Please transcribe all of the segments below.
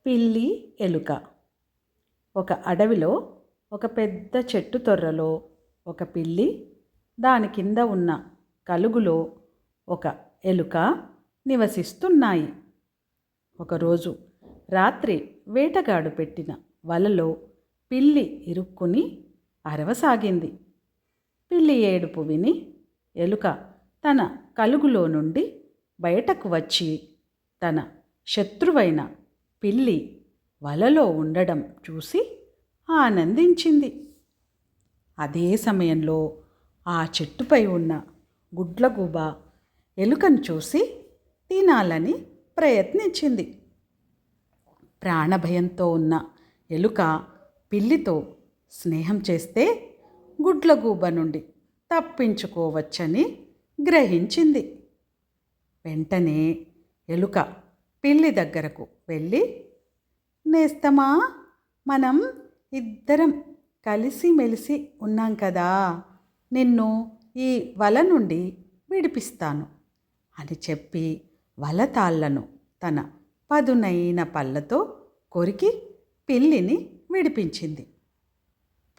పిల్లి ఎలుక. ఒక అడవిలో ఒక పెద్ద చెట్టు తొర్రలో ఒక పిల్లి, దాని కింద ఉన్న కలుగులో ఒక ఎలుక నివసిస్తున్నాయి. ఒకరోజు రాత్రి వేటగాడు పెట్టిన వలలో పిల్లి ఇరుక్కుని అరవసాగింది. పిల్లి ఏడుపు విని ఎలుక తన కలుగులో నుండి బయటకు వచ్చి తన శత్రువైన పిల్లి వలలో ఉండడం చూసి ఆనందించింది. అదే సమయంలో ఆ చెట్టుపై ఉన్న గుడ్లగూబ ఎలుకను చూసి తినాలని ప్రయత్నించింది. ప్రాణభయంతో ఉన్న ఎలుక పిల్లితో స్నేహం చేస్తే గుడ్లగూబ నుండి తప్పించుకోవచ్చని గ్రహించింది. వెంటనే ఎలుక పిల్లి దగ్గరకు వెళ్ళి, నేస్తమా, మనం ఇద్దరం కలిసిమెలిసి ఉన్నాం కదా, నిన్ను ఈ వల నుండి విడిపిస్తాను అని చెప్పి వల తాళ్లను తన పదునైన పళ్ళతో కొరికి పిల్లిని విడిపించింది.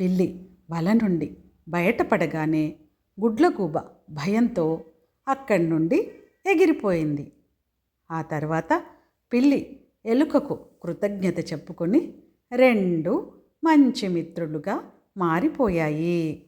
పిల్లి వల నుండి బయటపడగానే గుడ్లగూబ భయంతో అక్కడి నుండి ఎగిరిపోయింది. ఆ తర్వాత పిల్లి ఎలుకకు కృతజ్ఞత చెప్పుకొని రెండు మంచి మిత్రులుగా మారిపోయాయి.